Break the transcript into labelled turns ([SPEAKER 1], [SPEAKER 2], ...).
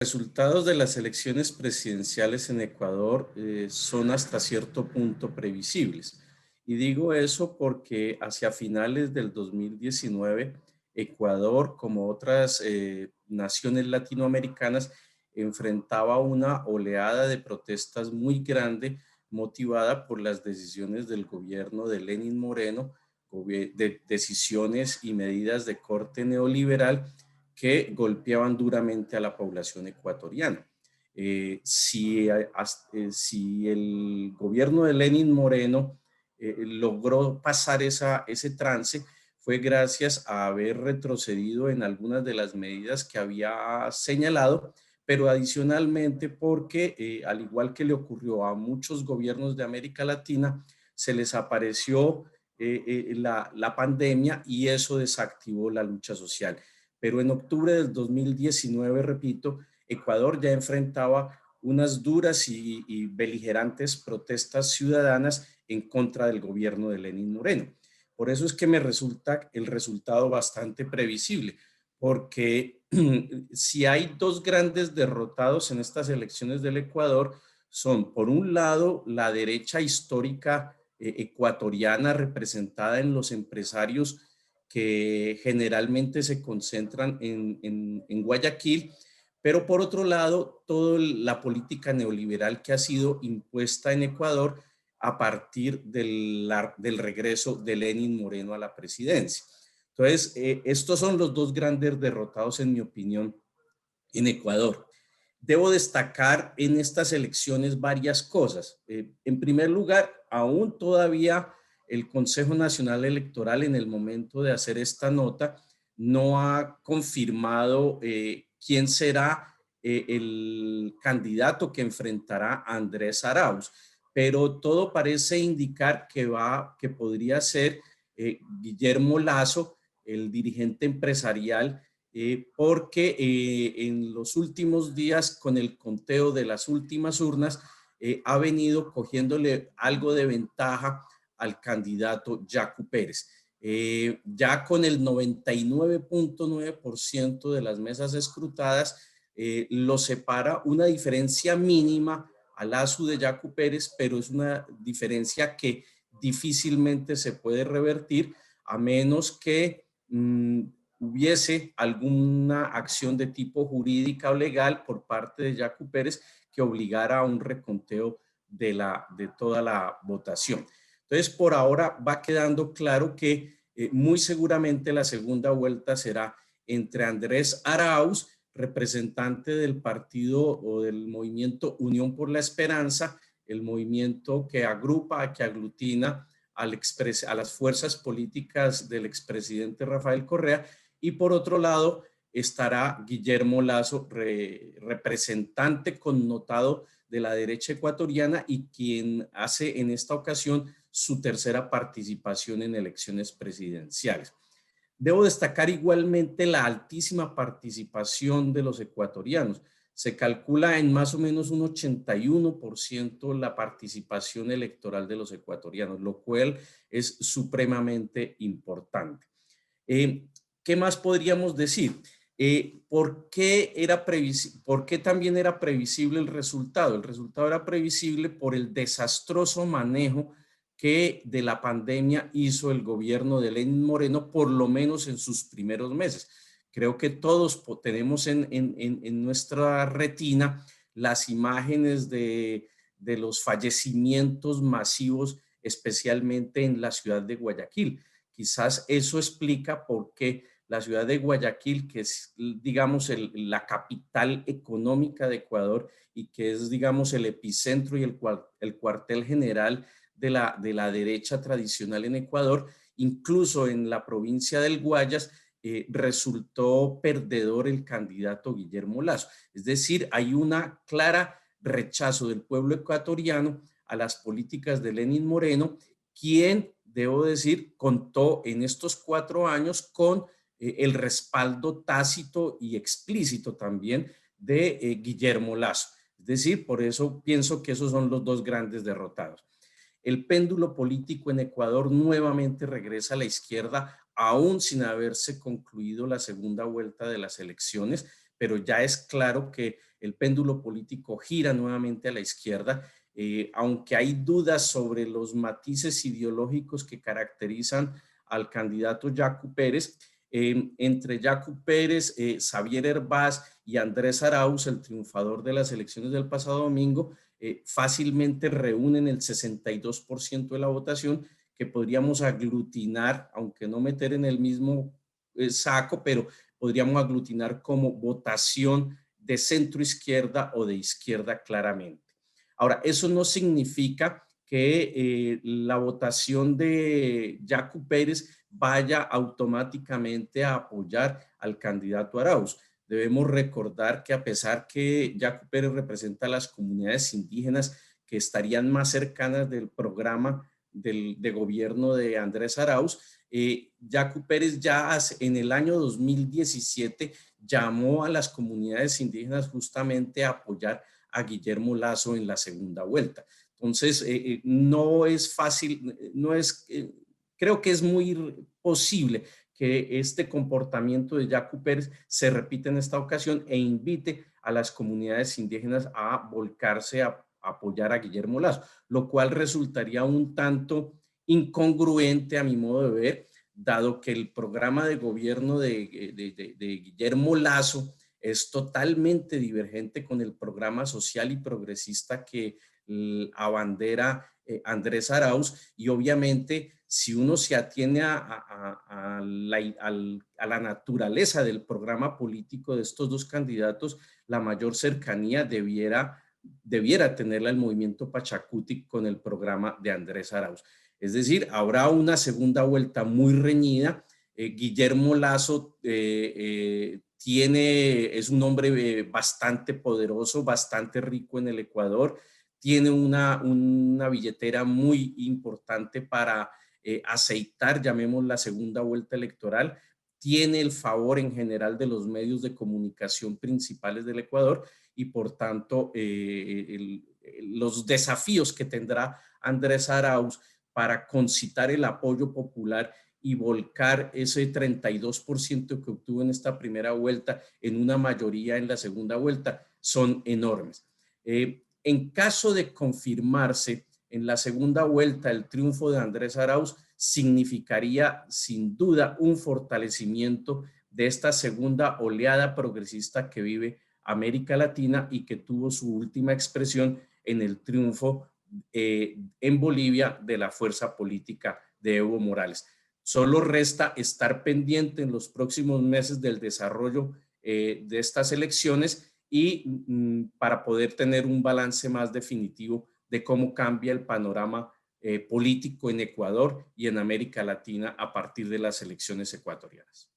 [SPEAKER 1] Resultados de las elecciones presidenciales en Ecuador son hasta cierto punto previsibles. Y digo eso porque hacia finales del 2019, Ecuador, como otras naciones latinoamericanas, enfrentaba una oleada de protestas muy grande motivada por las decisiones del gobierno de Lenín Moreno, de decisiones y medidas de corte neoliberal que golpeaban duramente a la población ecuatoriana. Si el gobierno de Lenín Moreno logró pasar ese trance, fue gracias a haber retrocedido en algunas de las medidas que había señalado, pero adicionalmente porque, al igual que le ocurrió a muchos gobiernos de América Latina, se les apareció la pandemia y eso desactivó la lucha social. Pero en octubre del 2019, repito, Ecuador ya enfrentaba unas duras y beligerantes protestas ciudadanas en contra del gobierno de Lenín Moreno. Por eso es que me resulta el resultado bastante previsible, porque si hay dos grandes derrotados en estas elecciones del Ecuador, son por un lado la derecha histórica ecuatoriana representada en los empresarios que generalmente se concentran en Guayaquil, pero por otro lado, toda la política neoliberal que ha sido impuesta en Ecuador a partir del regreso de Lenín Moreno a la presidencia. Entonces, estos son los dos grandes derrotados, en mi opinión, en Ecuador. Debo destacar en estas elecciones varias cosas. En primer lugar, aún todavía el Consejo Nacional Electoral, en el momento de hacer esta nota, no ha confirmado quién será el candidato que enfrentará a Andrés Arauz, pero todo parece indicar que podría ser Guillermo Lasso, el dirigente empresarial, porque en los últimos días, con el conteo de las últimas urnas, ha venido cogiéndole algo de ventaja al candidato Yacu Pérez. Ya con el 99.9% de las mesas escrutadas, lo separa una diferencia mínima al ASU de Yacu Pérez, pero es una diferencia que difícilmente se puede revertir a menos que hubiese alguna acción de tipo jurídica o legal por parte de Yacu Pérez que obligara a un reconteo de toda la votación. Entonces, por ahora va quedando claro que muy seguramente la segunda vuelta será entre Andrés Arauz, representante del partido o del movimiento Unión por la Esperanza, el movimiento que agrupa, que aglutina a las fuerzas políticas del expresidente Rafael Correa, y por otro lado estará Guillermo Lasso, representante connotado de la derecha ecuatoriana y quien hace en esta ocasión su tercera participación en elecciones presidenciales. Debo destacar igualmente la altísima participación de los ecuatorianos. Se calcula en más o menos un 81% la participación electoral de los ecuatorianos, lo cual es supremamente importante. Eh, ¿Qué más podríamos decir? ¿Por qué también era previsible el resultado? El resultado era previsible por el desastroso manejo que de la pandemia hizo el gobierno de Lenín Moreno, por lo menos en sus primeros meses. Creo que todos tenemos en nuestra retina las imágenes de los fallecimientos masivos, especialmente en la ciudad de Guayaquil. Quizás eso explica por qué la ciudad de Guayaquil, que es, digamos, la capital económica de Ecuador y que es, digamos, el epicentro y el cuartel general de la derecha tradicional en Ecuador, incluso en la provincia del Guayas, resultó perdedor el candidato Guillermo Lasso. Es decir, hay una clara rechazo del pueblo ecuatoriano a las políticas de Lenín Moreno, quien, debo decir, contó en estos 4 años con el respaldo tácito y explícito también de Guillermo Lasso. Es decir, por eso pienso que esos son los dos grandes derrotados. El péndulo político en Ecuador nuevamente regresa a la izquierda, aún sin haberse concluido la segunda vuelta de las elecciones, pero ya es claro que el péndulo político gira nuevamente a la izquierda, aunque hay dudas sobre los matices ideológicos que caracterizan al candidato Yacu Pérez. Entre Yacu Pérez, Xavier Hervás y Andrés Arauz, el triunfador de las elecciones del pasado domingo, fácilmente reúnen el 62% de la votación, que podríamos aglutinar, aunque no meter en el mismo saco, pero podríamos aglutinar como votación de centro izquierda o de izquierda claramente. Ahora, eso no significa que la votación de Yacu Pérez vaya automáticamente a apoyar al candidato Arauz. Debemos recordar que a pesar que Yacu Pérez representa a las comunidades indígenas que estarían más cercanas del programa de gobierno de Andrés Arauz, Yacu Pérez ya en el año 2017 llamó a las comunidades indígenas justamente a apoyar a Guillermo Lasso en la segunda vuelta. Entonces, no es fácil, creo que es muy posible que este comportamiento de Yacu Pérez se repita en esta ocasión e invite a las comunidades indígenas a volcarse a apoyar a Guillermo Lasso, lo cual resultaría un tanto incongruente a mi modo de ver, dado que el programa de gobierno de Guillermo Lasso es totalmente divergente con el programa social y progresista que abandera Andrés Arauz, y obviamente si uno se atiene a la naturaleza del programa político de estos dos candidatos, la mayor cercanía debiera tenerla el movimiento Pachacuti con el programa de Andrés Arauz. Es decir, habrá una segunda vuelta muy reñida. Guillermo Lasso es un hombre bastante poderoso, bastante rico en el Ecuador, tiene una billetera muy importante para aceitar, llamemos, la segunda vuelta electoral, tiene el favor en general de los medios de comunicación principales del Ecuador y por tanto los desafíos que tendrá Andrés Arauz para concitar el apoyo popular y volcar ese 32% que obtuvo en esta primera vuelta en una mayoría en la segunda vuelta son enormes. En caso de confirmarse en la segunda vuelta el triunfo de Andrés Arauz, significaría sin duda un fortalecimiento de esta segunda oleada progresista que vive América Latina y que tuvo su última expresión en el triunfo en Bolivia de la fuerza política de Evo Morales. Solo resta estar pendiente en los próximos meses del desarrollo de estas elecciones y para poder tener un balance más definitivo de cómo cambia el panorama político en Ecuador y en América Latina a partir de las elecciones ecuatorianas.